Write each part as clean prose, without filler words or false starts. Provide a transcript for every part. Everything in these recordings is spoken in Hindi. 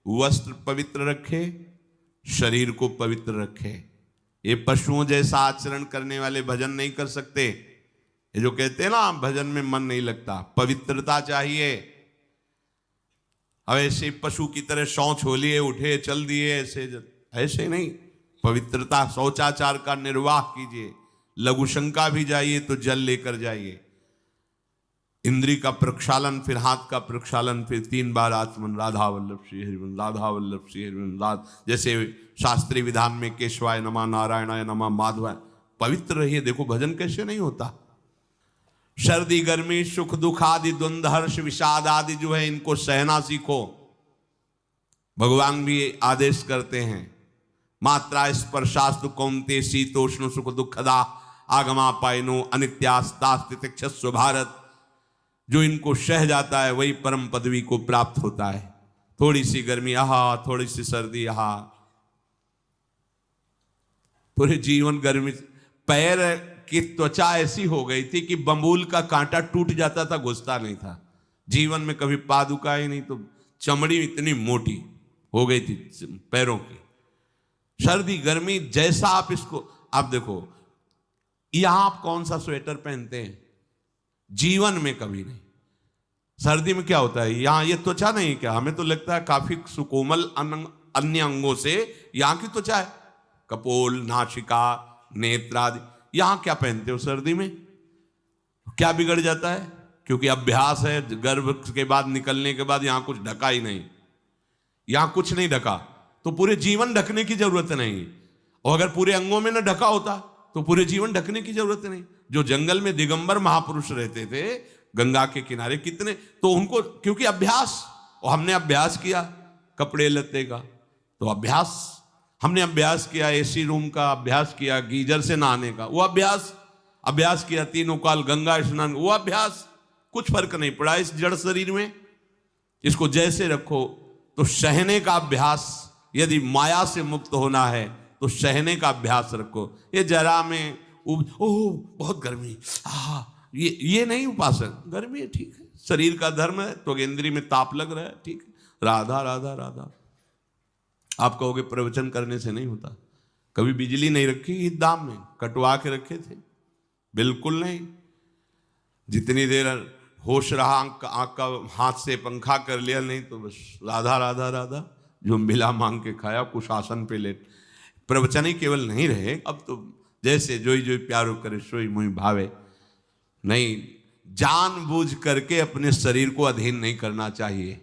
वस्त्र पवित्र रखे, शरीर को पवित्र रखे। ये पशुओं जैसा आचरण करने वाले भजन नहीं कर सकते। ये जो कहते हैं ना भजन में मन नहीं लगता, पवित्रता चाहिए। अब ऐसे पशु की तरह शौच हो लिए, उठे चल दिए, ऐसे नहीं। पवित्रता, शौचाचार का निर्वाह कीजिए। लघु शंका भी जाइए तो जल लेकर जाइए। इंद्री का प्रक्षालन, फिर हाथ का प्रक्षालन, फिर 3 बार आचमन, राधा वल्लभ श्री हरिवंश, राधा वल्लभ श्री हरिवंश। जैसे शास्त्रीय विधान में केशवाय नमः, नारायणाय नमः, माधवाय। पवित्र रहिए। देखो भजन कैसे नहीं होता। सर्दी गर्मी सुख दुख आदि द्वंद्व हर्ष विषाद आदि जो है इनको सहना सीखो। भगवान भी आदेश करते हैं, मात्रा स्पर्शास्तु कौन्ते शीतोष्ण सुख दुखदा आगमा पायनो अनित्यास्तास्तितिक्षस्व भारत। जो इनको सह जाता है वही परम पदवी को प्राप्त होता है। थोड़ी सी गर्मी आहा, थोड़ी सी सर्दी आहा, पूरे जीवन गर्मी। पैर की त्वचा ऐसी हो गई थी कि बंबूल का कांटा टूट जाता था, घुसता नहीं था। जीवन में कभी पादुका ही नहीं, तो चमड़ी इतनी मोटी हो गई थी पैरों की। सर्दी गर्मी जैसा आप इसको, आप देखो यहां आप कौन सा स्वेटर पहनते हैं? जीवन में कभी नहीं। सर्दी में क्या होता है, यहां ये त्वचा नहीं क्या, हमें तो लगता है काफी सुकोमल अन्य अंगों से यहां की त्वचा है, कपोल, नासिका, नेत्र आदि। यहां क्या पहनते हो सर्दी में? क्या बिगड़ जाता है? क्योंकि अभ्यास है, गर्भ के बाद निकलने के बाद यहां कुछ ढका ही नहीं, यहां कुछ नहीं ढका, तो पूरे जीवन ढकने की जरूरत नहीं। और अगर पूरे अंगों में न ढका होता तो पूरे जीवन ढकने की जरूरत नहीं। जो जंगल में दिगंबर महापुरुष रहते थे गंगा के किनारे, कितने, तो उनको क्योंकि अभ्यास, और हमने अभ्यास किया कपड़े लत्ते का, तो अभ्यास, हमने अभ्यास किया एसी रूम का, अभ्यास किया गीजर से नहाने का, वो अभ्यास किया 3 काल गंगा स्नान, वो अभ्यास। कुछ फर्क नहीं पड़ा इस जड़ शरीर में। इसको जैसे रखो। तो सहने का अभ्यास, यदि माया से मुक्त होना है तो सहने का अभ्यास रखो। ये जरा में ओह बहुत गर्मी, ये नहीं उपासक। गर्मी है ठीक है, शरीर का धर्म है, तो इंद्री में ताप लग रहा है ठीक है, राधा राधा राधा। आप कहोगे प्रवचन करने से नहीं होता। कभी बिजली नहीं रखी ईद दाम में, कटवा के रखे थे? बिल्कुल नहीं। जितनी देर होश रहा, आंख का हाथ से पंखा कर लिया, नहीं तो बस राधा राधा राधा। जो मिला मांग के खाया, कुछ आसन पे लेट। प्रवचन ही केवल नहीं रहे, अब तो जैसे जोई जोई प्यारो करे सोई मोहि भावे। नहीं, जानबूझ करके अपने शरीर को अधीन नहीं करना चाहिए।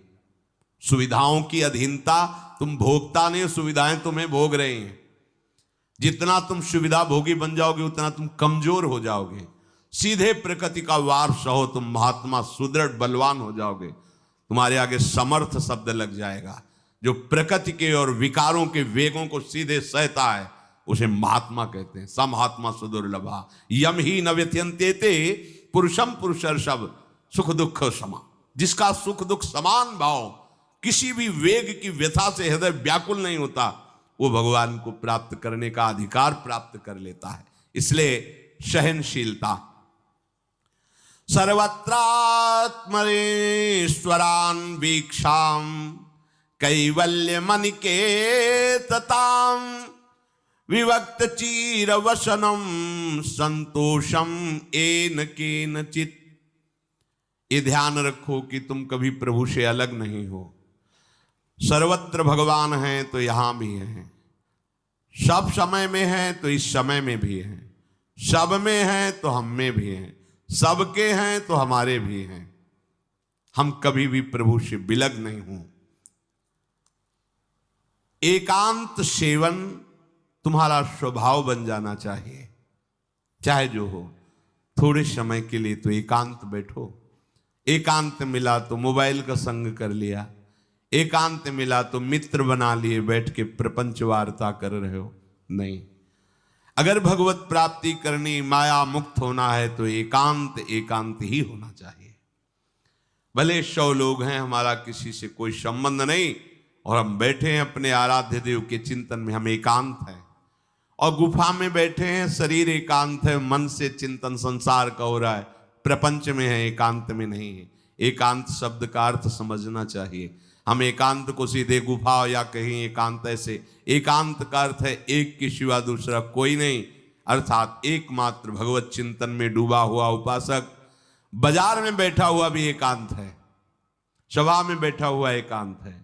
सुविधाओं की अधीनता, तुम भोगता नहीं, सुविधाएं तुम्हें भोग रही हैं। जितना तुम सुविधा भोगी बन जाओगे उतना तुम कमजोर हो जाओगे। सीधे प्रकृति का वार सहो, तुम महात्मा सुदृढ़ बलवान हो जाओगे। तुम्हारे आगे समर्थ शब्द लग जाएगा। जो प्रकृति के और विकारों के वेगों को सीधे सहता है उसे महात्मा कहते हैं। समहात्मा सुदुर्लभा यम ही न व्यत्यंतेते पुरुषम पुरुषर्षभ सुख दुख समा। जिसका सुख दुख समान भाव, किसी भी वेग की व्यथा से हृदय व्याकुल नहीं होता, वो भगवान को प्राप्त करने का अधिकार प्राप्त कर लेता है। इसलिए सहनशीलता। सर्वत्रात्मनेश्वरान वीक्षाम कैवल्य मनिकेतताम विवक्त चीर वसनम संतोषम एन केनचित। ये ध्यान रखो कि तुम कभी प्रभु से अलग नहीं हो। सर्वत्र भगवान हैं तो यहां भी हैं, सब समय में हैं तो इस समय में भी हैं, सब में हैं तो हम में भी हैं, सबके हैं तो हमारे भी हैं। हम कभी भी प्रभु से बिलग नहीं हूं। एकांत सेवन तुम्हारा स्वभाव बन जाना चाहिए। चाहे जो हो, थोड़े समय के लिए तो एकांत बैठो। एकांत मिला तो मोबाइल का संग कर लिया, एकांत मिला तो मित्र बना लिए, बैठ के प्रपंच वार्ता कर रहे हो। नहीं, अगर भगवत प्राप्ति करनी, माया मुक्त होना है तो एकांत एकांत ही होना चाहिए। भले 100 लोग हैं, हमारा किसी से कोई संबंध नहीं, और हम बैठे हैं अपने आराध्य देव के चिंतन में, हम एकांत हैं। और गुफा में बैठे हैं, शरीर एकांत है, मन से चिंतन संसार का हो रहा है, प्रपंच में है, एकांत में नहीं है। एकांत शब्द का अर्थ समझना चाहिए। हम एकांत को सीधे गुफा या कहीं एकांत ऐसे, एकांत का अर्थ है एक के सिवा दूसरा कोई नहीं, अर्थात एकमात्र भगवत चिंतन में डूबा हुआ उपासक। बाजार में बैठा हुआ भी एकांत है, सभा में बैठा हुआ एकांत है,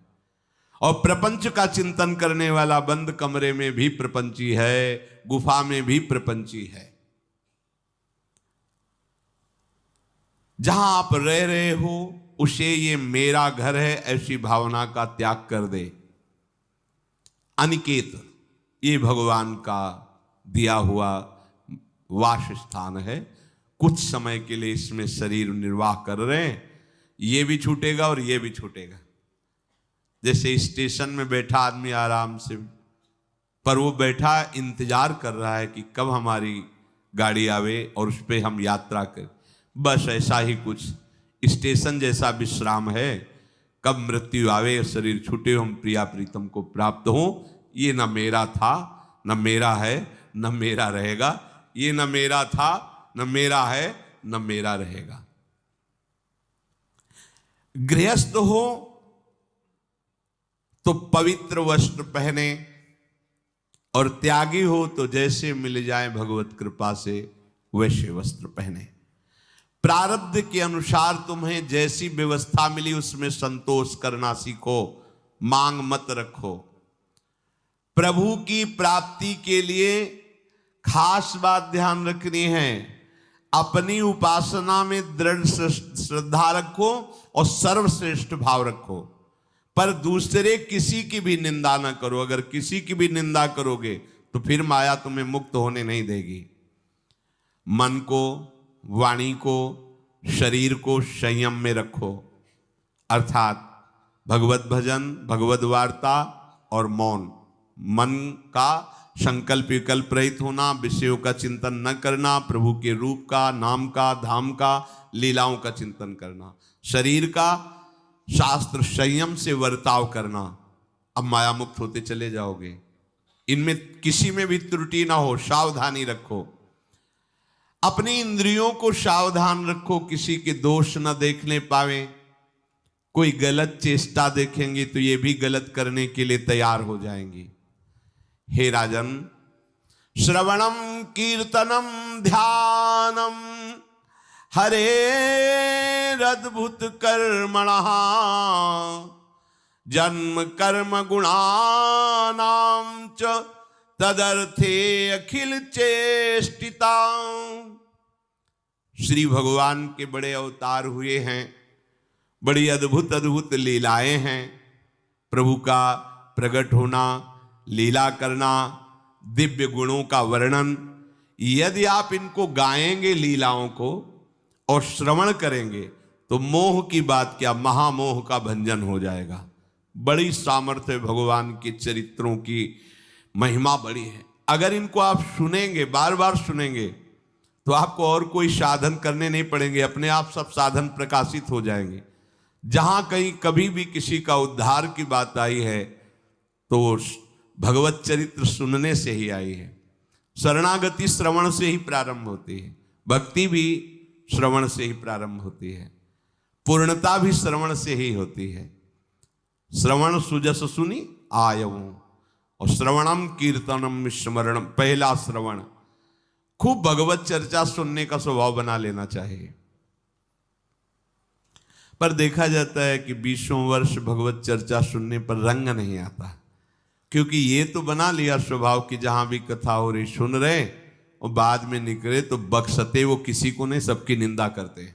और प्रपंच का चिंतन करने वाला बंद कमरे में भी प्रपंची है, गुफा में भी प्रपंची है। जहां आप रह रहे हो उसे ये मेरा घर है ऐसी भावना का त्याग कर दे। अनिकेत ये भगवान का दिया हुआ वास स्थान है, कुछ समय के लिए इसमें शरीर निर्वाह कर रहे हैं, ये भी छूटेगा और ये भी छूटेगा। जैसे स्टेशन में बैठा आदमी आराम से, पर वो बैठा इंतजार कर रहा है कि कब हमारी गाड़ी आवे और उस पर हम यात्रा करें। बस ऐसा ही कुछ स्टेशन जैसा विश्राम है, कब मृत्यु आवे, शरीर छूटे, हम प्रिया प्रीतम को प्राप्त हो। ये न मेरा था, न मेरा है, न मेरा रहेगा। ये न मेरा था, न मेरा है, न मेरा रहेगा। गृहस्थ हो तो पवित्र वस्त्र पहने, और त्यागी हो तो जैसे मिल जाए भगवत कृपा से वैसे वस्त्र पहने। प्रारब्ध के अनुसार तुम्हें जैसी व्यवस्था मिली उसमें संतोष करना सीखो, मांग मत रखो। प्रभु की प्राप्ति के लिए खास बात ध्यान रखनी है, अपनी उपासना में दृढ़ श्रद्धा रखो और सर्वश्रेष्ठ भाव रखो, पर दूसरे किसी की भी निंदा न करो। अगर किसी की भी निंदा करोगे तो फिर माया तुम्हें मुक्त होने नहीं देगी। मन को, वाणी को, शरीर को संयम में रखो, अर्थात भगवत भजन, भगवत वार्ता और मौन। मन का संकल्प विकल्प रहित होना, विषयों का चिंतन न करना, प्रभु के रूप का, नाम का, धाम का, लीलाओं का चिंतन करना। शरीर का शास्त्र संयम से वर्ताव करना। अब माया मुक्त होते चले जाओगे, इनमें किसी में भी त्रुटि ना हो, सावधानी रखो। अपनी इंद्रियों को सावधान रखो, किसी के दोष न देखने पावे। कोई गलत चेष्टा देखेंगे तो ये भी गलत करने के लिए तैयार हो जाएंगी। हे राजन, श्रवणम कीर्तनम ध्यानम हरेरद्भुत कर्मणः जन्म कर्म गुणानां च तदर्थे अखिल चेष्टिता। श्री भगवान के बड़े अवतार हुए हैं, बड़ी अद्भुत अद्भुत लीलाएं हैं। प्रभु का प्रकट होना, लीला करना, दिव्य गुणों का वर्णन, यदि आप इनको गाएंगे लीलाओं को और श्रवण करेंगे तो मोह की बात क्या, महामोह का भंजन हो जाएगा। बड़ी सामर्थ्य भगवान के चरित्रों की, महिमा बड़ी है। अगर इनको आप सुनेंगे, बार बार सुनेंगे, तो आपको और कोई साधन करने नहीं पड़ेंगे, अपने आप सब साधन प्रकाशित हो जाएंगे। जहां कहीं कभी भी किसी का उद्धार की बात आई है तो भगवत चरित्र सुनने से ही आई है। शरणागति श्रवण से ही प्रारंभ होती है, भक्ति भी श्रवण से ही प्रारंभ होती है, पूर्णता भी श्रवण से ही होती है। श्रवण सुजस सुनी आयऊ, और श्रवणम कीर्तनम स्मरणम, पहला श्रवण। खूब भगवत चर्चा सुनने का स्वभाव बना लेना चाहिए। पर देखा जाता है कि 20 वर्ष भगवत चर्चा सुनने पर रंग नहीं आता, क्योंकि ये तो बना लिया स्वभाव कि जहां भी कथा हो रही सुन रहे, और बाद में निकले तो बख्शते वो किसी को नहीं, सबकी निंदा करते।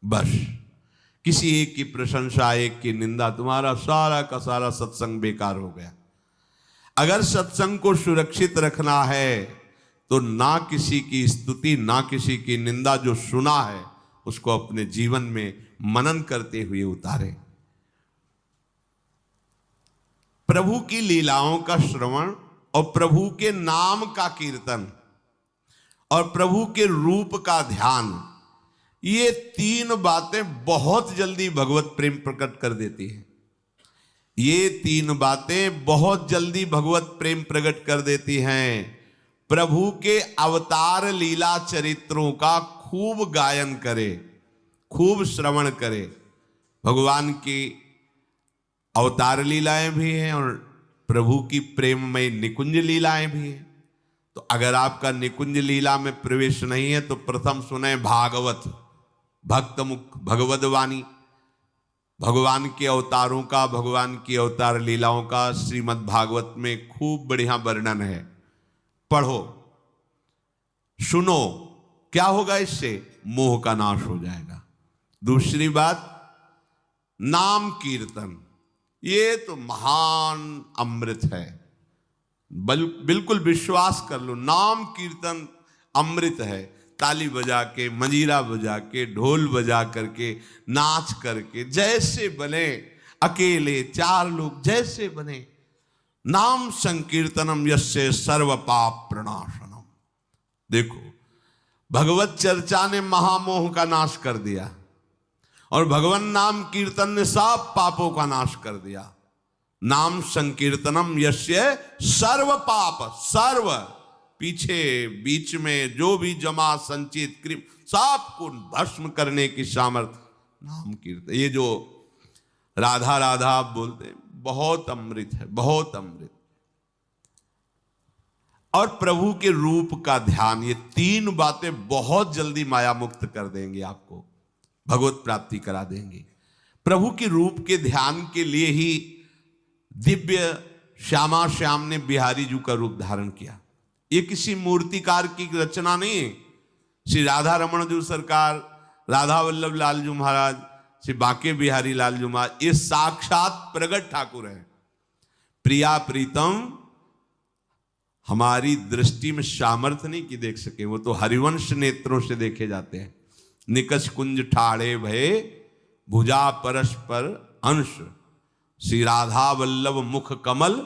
बस किसी एक की प्रशंसा, एक की निंदा, तुम्हारा सारा का सारा सत्संग बेकार हो गया। अगर सत्संग को सुरक्षित रखना है तो ना किसी की स्तुति, ना किसी की निंदा, जो सुना है उसको अपने जीवन में मनन करते हुए उतारे। प्रभु की लीलाओं का श्रवण और प्रभु के नाम का कीर्तन और प्रभु के रूप का ध्यान, ये 3 बातें बहुत जल्दी भगवत प्रेम प्रकट कर देती है। ये 3 बातें बहुत जल्दी भगवत प्रेम प्रकट कर देती हैं। प्रभु के अवतार लीला चरित्रों का खूब गायन करे, खूब श्रवण करे, भगवान की अवतार लीलाएं भी हैं और प्रभु की प्रेममय निकुंज लीलाएं भी हैं। तो अगर आपका निकुंज लीला में प्रवेश नहीं है तो प्रथम सुने भागवत, भक्त मुख भगवद वाणी, भगवान के अवतारों का, भगवान की अवतार लीलाओं का श्रीमद् भागवत में खूब बढ़िया वर्णन है। पढ़ो, सुनो, क्या होगा इससे? मोह का नाश हो जाएगा। दूसरी बात, नाम कीर्तन, ये तो महान अमृत है। बिल्कुल विश्वास कर लो, नाम कीर्तन अमृत है। ताली बजा के, मंजीरा बजा के, ढोल बजा करके, नाच करके, जैसे बने, अकेले, चार लोग, जैसे बने, नाम संकीर्तनम यस्य सर्व पाप प्रणाशनम। देखो, भगवत चर्चा ने महामोह का नाश कर दिया और भगवान नाम कीर्तन ने सब पापों का नाश कर दिया। नाम संकीर्तनम यस्य सर्व पाप, सर्व, पीछे बीच में जो भी जमा संचित क्रिम, सबको भस्म करने की सामर्थ्य नाम कीर्तन। ये जो राधा राधा आप बोलते हैं, बहुत अमृत है, बहुत अमृत। और प्रभु के रूप का ध्यान, ये तीन बातें बहुत जल्दी माया मुक्त कर देंगे, आपको भगवत प्राप्ति करा देंगे। प्रभु के रूप के ध्यान के लिए ही दिव्य श्यामा श्याम ने बिहारी जी का रूप धारण किया। ये किसी मूर्तिकार की रचना नहीं है। श्री राधा रमण जी सरकार, राधा वल्लभ लाल जी महाराज, श्री बांके बिहारी लाल जी महाराज, ये साक्षात प्रगट ठाकुर है। प्रिया प्रीतम हमारी दृष्टि में सामर्थ्य नहीं कि देख सके, वो तो हरिवंश नेत्रों से देखे जाते हैं। निकष कुंज ठाड़े भये भुजा परस्पर अंश, श्री राधा वल्लभ मुख कमल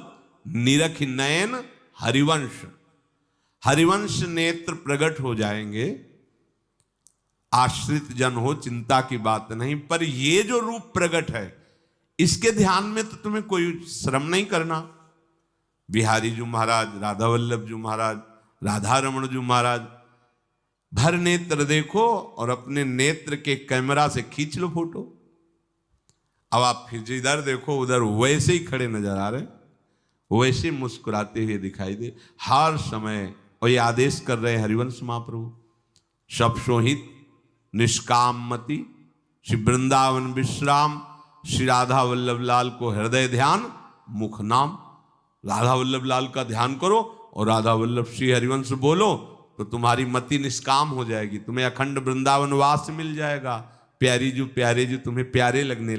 निरख नयन हरिवंश। हरिवंश नेत्र प्रकट हो जाएंगे, आश्रित जन हो, चिंता की बात नहीं। पर ये जो रूप प्रकट है, इसके ध्यान में तो तुम्हें कोई श्रम नहीं करना। बिहारी जी महाराज, राधा वल्लभ जी महाराज, राधा रमण जी महाराज, भर नेत्र देखो और अपने नेत्र के कैमरा से खींच लो फोटो। अब आप फिर जिधर देखो उधर वैसे ही खड़े नजर आ रहे, वैसे मुस्कुराते हुए दिखाई दे हर समय। और ये आदेश कर रहे हरिवंश महाप्रभु, सब सोहित निष्कामति, श्री वृंदावन विश्राम, श्री राधा वल्लभ लाल को हृदय ध्यान, मुख नाम। राधा वल्लभ लाल का ध्यान करो और राधा वल्लभ श्री हरिवंश बोलो तो तुम्हारी मति निष्काम हो जाएगी, तुम्हें अखंड वृंदावन वास मिल जाएगा। प्यारी जो प्यारे जो तुम्हें प्यारे लगने